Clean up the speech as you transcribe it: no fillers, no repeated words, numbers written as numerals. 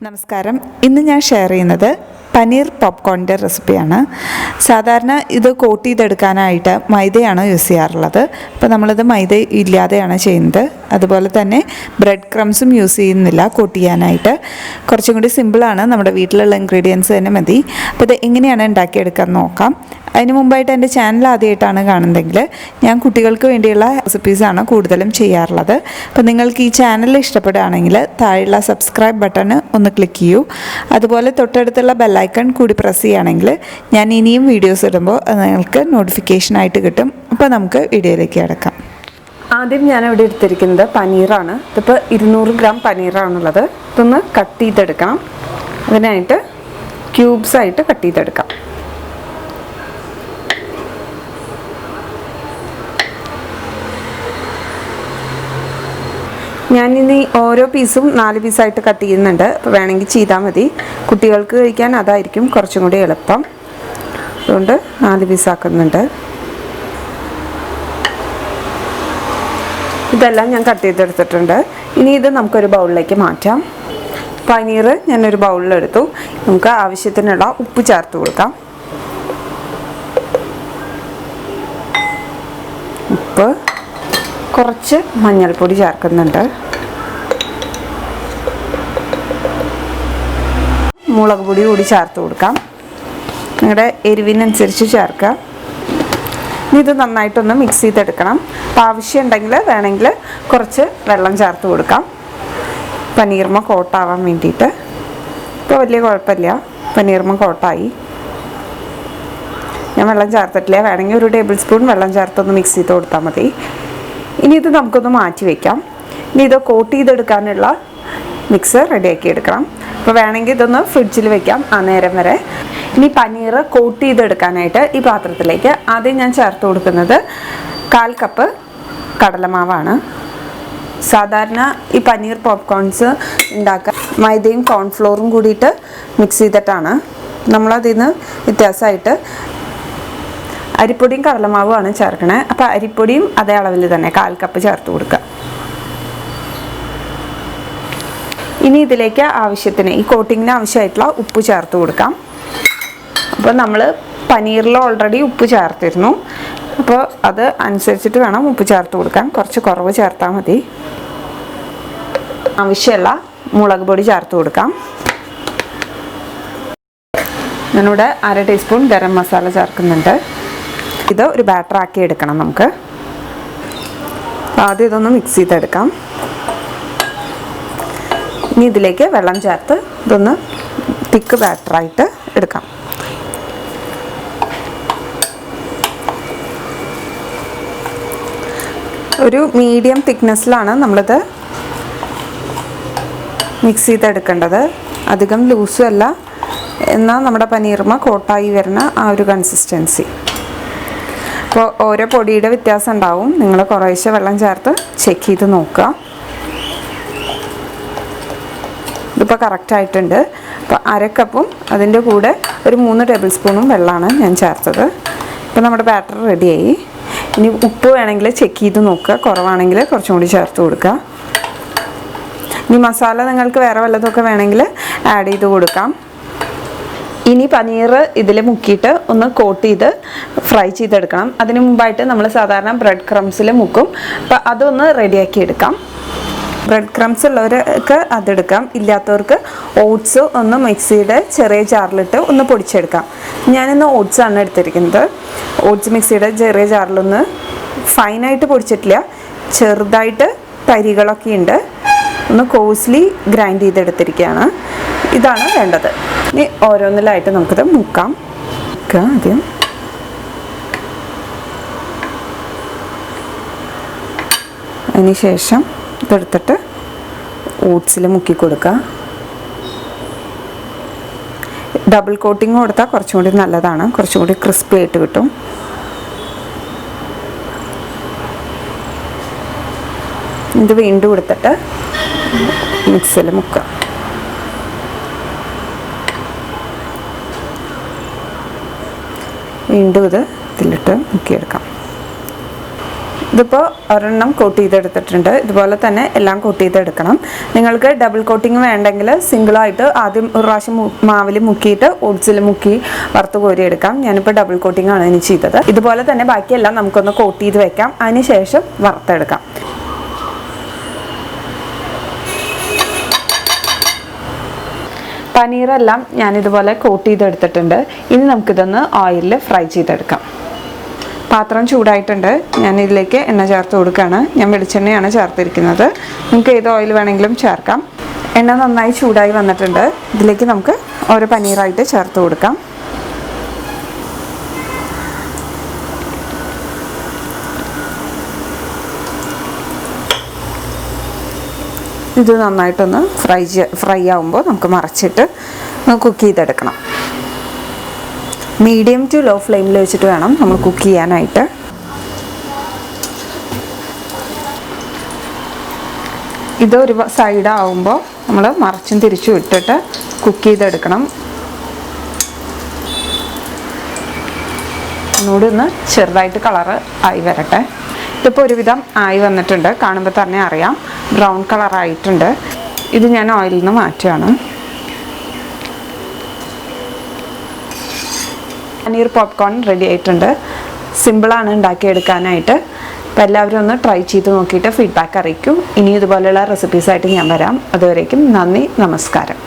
നമസ്കാരം. ഇന്ന് ഞാൻ ഷെയർ ചെയ്യുന്നത് പനീർ പോപ്കോണിൻ്റെ റെസിപ്പിയാണ്. സാധാരണ ഇത് കോട്ട് ചെയ്തെടുക്കാനായിട്ട് മൈദയാണ് യൂസ് ചെയ്യാറുള്ളത്. അപ്പോൾ നമ്മളിത് മൈദ ഇല്ലാതെയാണ് ചെയ്യുന്നത്. അതുപോലെ തന്നെ ബ്രെഡ് ക്രംസും യൂസ് ചെയ്യുന്നില്ല കോട്ട് ചെയ്യാനായിട്ട്. കുറച്ചും കൂടി സിമ്പിളാണ്, നമ്മുടെ വീട്ടിലുള്ള ഇൻഗ്രീഡിയൻസ് തന്നെ മതി. അപ്പോൾ ഇത് എങ്ങനെയാണ് ഉണ്ടാക്കിയെടുക്കാൻ നോക്കാം. അതിന് മുമ്പായിട്ട് എൻ്റെ ചാനൽ ആദ്യമായിട്ടാണ് കാണുന്നതെങ്കിൽ ഞാൻ കുട്ടികൾക്ക് വേണ്ടിയുള്ള റെസിപ്പീസാണ് കൂടുതലും ചെയ്യാറുള്ളത്. അപ്പോൾ നിങ്ങൾക്ക് ഈ ചാനൽ ഇഷ്ടപ്പെടുകയാണെങ്കിൽ താഴെയുള്ള സബ്സ്ക്രൈബ് ബട്ടൺ ഒന്ന് ക്ലിക്ക് ചെയ്യൂ. അതുപോലെ തൊട്ടടുത്തുള്ള ബെല്ലൈക്കൺ കൂടി പ്രസ് ചെയ്യുകയാണെങ്കിൽ ഞാൻ ഇനിയും വീഡിയോസ് ഇടുമ്പോൾ അത് നിങ്ങൾക്ക് നോട്ടിഫിക്കേഷനായിട്ട് കിട്ടും. അപ്പോൾ നമുക്ക് വീഡിയോയിലേക്ക് കിടക്കാം. ആദ്യം ഞാനിവിടെ എടുത്തിരിക്കുന്നത് പനീറാണ്. ഇതിപ്പോൾ 200 ഗ്രാം പനീറാണുള്ളത്. ഇതൊന്ന് കട്ട് ചെയ്തെടുക്കണം. അതിനായിട്ട് ക്യൂബ്സായിട്ട് കട്ട് ചെയ്തെടുക്കാം. ഞാനിനി ഓരോ പീസും 4 പീസായിട്ട് കട്ട് ചെയ്യുന്നുണ്ട്. അപ്പോൾ വേണമെങ്കിൽ ചെയ്താൽ മതി. കുട്ടികൾക്ക് കഴിക്കാൻ അതായിരിക്കും കുറച്ചും കൂടി എളുപ്പം. അതുകൊണ്ട് 4 പീസാക്കുന്നുണ്ട്. ഇതെല്ലാം ഞാൻ കട്ട് ചെയ്തെടുത്തിട്ടുണ്ട്. ഇനി ഇത് നമുക്കൊരു ബൗളിലേക്ക് മാറ്റാം. പനീർ ഞാനൊരു ബൗളിലെടുത്തു. നമുക്ക് ആവശ്യത്തിനുള്ള ഉപ്പ് ചേർത്ത് കൊടുക്കാം. ഉപ്പ്, കുറച്ച് മഞ്ഞൾപ്പൊടി ചേർക്കുന്നുണ്ട്. മുളക് പൊടി കൂടി ചേർത്ത് കൊടുക്കാം. നിങ്ങളുടെ എരിവിനനുസരിച്ച് ചേർക്കുക. ഇനി ഇത് നന്നായിട്ടൊന്ന് മിക്സ് ചെയ്തെടുക്കണം. അപ്പോൾ ആവശ്യമുണ്ടെങ്കിൽ വേണമെങ്കിൽ കുറച്ച് വെള്ളം ചേർത്ത് കൊടുക്കാം, പനീർമ കോട്ടാവാൻ വേണ്ടിയിട്ട്. ഇപ്പോൾ വലിയ കുഴപ്പമില്ല, പനീർമ കോട്ടായി. ഞാൻ വെള്ളം ചേർത്തിട്ടില്ല. വേണമെങ്കിൽ ഒരു ടേബിൾ സ്പൂൺ വെള്ളം ചേർത്തൊന്ന് മിക്സ് ചെയ്ത് കൊടുത്താൽ മതി. ഇനി ഇത് നമുക്കൊന്ന് മാറ്റി വയ്ക്കാം. ഇനി ഇത് കോട്ട് ചെയ്തെടുക്കാനുള്ള മിക്സ് റെഡിയാക്കി എടുക്കണം. അപ്പോൾ വേണമെങ്കിൽ ഇതൊന്ന് ഫ്രിഡ്ജിൽ വെക്കാം ആ നേരം വരെ. ഇനി പനീർ കോട്ട് ചെയ്തെടുക്കാനായിട്ട് ഈ പാത്രത്തിലേക്ക് ആദ്യം ഞാൻ ചേർത്ത് കൊടുക്കുന്നത് 1/4 കപ്പ് കടലമാവാണ്. സാധാരണ ഈ പനീർ പോപ്കോൺസ് ഉണ്ടാക്കാൻ മൈദയും കോൺഫ്ലോറും കൂടിയിട്ട് മിക്സ് ചെയ്തിട്ടാണ്. നമ്മളതിൽ നിന്ന് വ്യത്യാസമായിട്ട് അരിപ്പൊടിയും കടലമാവുമാണ് ചേർക്കണേ. അപ്പോൾ അരിപ്പൊടിയും അതേ അളവിൽ തന്നെ 1/4 കപ്പ് ചേർത്ത് കൊടുക്കുക. ഇനി ഇതിലേക്ക് ആവശ്യത്തിന് ഈ കോട്ടിങ്ങിന് ആവശ്യമായിട്ടുള്ള ഉപ്പ് ചേർത്ത് കൊടുക്കാം. അപ്പോൾ നമ്മൾ പനീറിൽ ഓൾറെഡി ഉപ്പ് ചേർത്തിരുന്നു. അപ്പോൾ അത് അനുസരിച്ചിട്ട് വേണം ഉപ്പ് ചേർത്ത് കൊടുക്കാൻ. കുറച്ച് കുറവ് ചേർത്താൽ മതി. ആവശ്യമുള്ള മുളക് പൊടി ചേർത്ത് കൊടുക്കാം. ഞാനിവിടെ 1/2 ടീസ്പൂൺ ഗരം മസാല ചേർക്കുന്നുണ്ട്. ഇത് ഒരു ബാറ്റർ ആക്കി എടുക്കണം നമുക്ക്. ആദ്യം ഇതൊന്ന് മിക്സ് ചെയ്തെടുക്കാം. ഇനി ഇതിലേക്ക് വെള്ളം ചേർത്ത് ഇതൊന്ന് തിക്ക് ബാറ്ററായിട്ട് എടുക്കാം. ഒരു മീഡിയം തിക്നെസ്സിലാണ് നമ്മളിത് മിക്സ് ചെയ്തെടുക്കേണ്ടത്. അധികം ലൂസും അല്ല, എന്നാൽ നമ്മുടെ പനീർമ കോട്ടായി വരുന്ന ആ ഒരു കൺസിസ്റ്റൻസി. അപ്പോൾ ഓരോ പൊടിയുടെ വ്യത്യാസം ഉണ്ടാവും. നിങ്ങൾ കുറേശ്ശെ വെള്ളം ചേർത്ത് ചെക്ക് ചെയ്ത് നോക്കുക. ഇതിപ്പോൾ കറക്റ്റായിട്ടുണ്ട്. അപ്പോൾ 1/2 കപ്പും അതിൻ്റെ കൂടെ ഒരു 3 ടേബിൾ സ്പൂണും വെള്ളമാണ് ഞാൻ ചേർത്തത്. ഇപ്പോൾ നമ്മുടെ ബാറ്റർ റെഡിയായി. ഇനി ഉപ്പ് വേണമെങ്കിൽ ചെക്ക് ചെയ്ത് നോക്കുക. കുറവാണെങ്കിൽ കുറച്ചും കൂടി ചേർത്ത് കൊടുക്കുക. ഇനി മസാല നിങ്ങൾക്ക് വേറെ വല്ലതൊക്കെ വേണമെങ്കിൽ ആഡ് ചെയ്ത് കൊടുക്കാം. ഇനി പനീർ ഇതിൽ മുക്കിയിട്ട് ഒന്ന് കോട്ട് ചെയ്ത് ഫ്രൈ ചെയ്തെടുക്കണം. അതിന് മുമ്പായിട്ട് നമ്മൾ സാധാരണ ബ്രെഡ് ക്രംസിൽ മുക്കും. അപ്പോൾ അതൊന്ന് റെഡിയാക്കി എടുക്കാം. ബ്രെഡ് ക്രംസ് ഉള്ളവർക്ക് അതെടുക്കാം. ഇല്ലാത്തവർക്ക് ഓട്സ് ഒന്ന് മിക്സിയുടെ ചെറിയ ജാറിലിട്ട് ഒന്ന് പൊടിച്ചെടുക്കാം. ഞാനിന്ന് ഓട്സ് ആണ് എടുത്തിരിക്കുന്നത്. ഓട്സ് മിക്സിയുടെ ചെറിയ ജാറിലൊന്ന് ഫൈനായിട്ട് പൊടിച്ചിട്ടില്ല, ചെറുതായിട്ട് തരികളൊക്കെ ഉണ്ട്. ഒന്ന് കോഴ്സ്ലി ഗ്രൈൻഡ് ചെയ്തെടുത്തിരിക്കുകയാണ്. ഇതാണ് വേണ്ടത്. ഇനി ഓരോന്നിലായിട്ട് നമുക്കിത് മുക്കാം. ആദ്യം അതിന് ശേഷം ഇതെടുത്തിട്ട് ഓട്സിൽ മുക്കി കൊടുക്കുക. ഡബിൾ കോട്ടിങ് കൊടുത്താൽ കുറച്ചും കൂടി നല്ലതാണ്, കുറച്ചും കൂടി ക്രിസ്പി ആയിട്ട് കിട്ടും. ഇത് വീണ്ടും എടുത്തിട്ട് മിക്സിയിൽ മുക്കുക. വീണ്ടും ഇത് ഇതിലിട്ട് മുക്കിയെടുക്കാം. ഇതിപ്പോൾ ഒരെണ്ണം കോട്ട് ചെയ്തെടുത്തിട്ടുണ്ട്. ഇതുപോലെ തന്നെ എല്ലാം കോട്ട് ചെയ്തെടുക്കണം. നിങ്ങൾക്ക് ഡബിൾ കോട്ടിങ് വേണ്ടെങ്കിൽ സിംഗിളായിട്ട് ആദ്യം ഒരു പ്രാവശ്യം മാവിൽ മുക്കിയിട്ട് ഓട്സിൽ മുക്കി വറുത്ത് കോരിയെടുക്കാം. ഞാനിപ്പോൾ ഡബിൾ കോട്ടിംഗ് ആണ് ഇനി ചെയ്തത്. ഇതുപോലെ തന്നെ ബാക്കിയെല്ലാം നമുക്കൊന്ന് കോട്ട് ചെയ്ത് വെക്കാം, അതിന് ശേഷം വറുത്തെടുക്കാം. പനീറെല്ലാം ഞാനിതുപോലെ കോട്ട് ചെയ്തെടുത്തിട്ടുണ്ട്. ഇനി നമുക്കിതൊന്ന് ഓയിലിൽ ഫ്രൈ ചെയ്തെടുക്കാം. പാത്രം ചൂടായിട്ടുണ്ട്. ഞാൻ ഇതിലേക്ക് എണ്ണ ചേർത്ത് കൊടുക്കുകയാണ്. ഞാൻ വെളിച്ചെണ്ണയാണ് ചേർത്തിരിക്കുന്നത്. നമുക്ക് ഏത് ഓയിൽ വേണമെങ്കിലും ചേർക്കാം. എണ്ണ നന്നായി ചൂടായി വന്നിട്ടുണ്ട്. ഇതിലേക്ക് നമുക്ക് ഓരോ പനീറായിട്ട് ചേർത്ത് കൊടുക്കാം. ഇത് നന്നായിട്ടൊന്ന് ഫ്രൈ ആകുമ്പോൾ നമുക്ക് മറച്ചിട്ട് കുക്ക് ചെയ്തെടുക്കണം. മീഡിയം ടു ലോ ഫ്ലെയിമിൽ വെച്ചിട്ട് വേണം നമ്മൾ കുക്ക് ചെയ്യാനായിട്ട്. ഇതൊരു സൈഡാവുമ്പോൾ നമ്മൾ മറച്ചും തിരിച്ചും ഇട്ടിട്ട് കുക്ക് ചെയ്തെടുക്കണം. ഒന്നുകൂടി ഒന്ന് ചെറുതായിട്ട് കളറ് ആയി വരട്ടെ. ഇതിപ്പോൾ ഒരുവിധം ആയി വന്നിട്ടുണ്ട്. കാണുമ്പോൾ തന്നെ അറിയാം ബ്രൗൺ കളറായിട്ടുണ്ട്. ഇത് ഞാൻ ഓയിലിൽ നിന്ന് മാറ്റുകയാണ്. പനീർ പോപ്കോൺ റെഡി ആയിട്ടുണ്ട്. സിമ്പിളാണ് ഉണ്ടാക്കിയെടുക്കാനായിട്ട്. അപ്പോൾ എല്ലാവരും ഒന്ന് ട്രൈ ചെയ്ത് നോക്കിയിട്ട് ഫീഡ്ബാക്ക് അറിയിക്കും. ഇനി ഇതുപോലെയുള്ള റെസിപ്പീസായിട്ട് ഞാൻ വരാം. അതുവരേക്കും നന്ദി, നമസ്കാരം.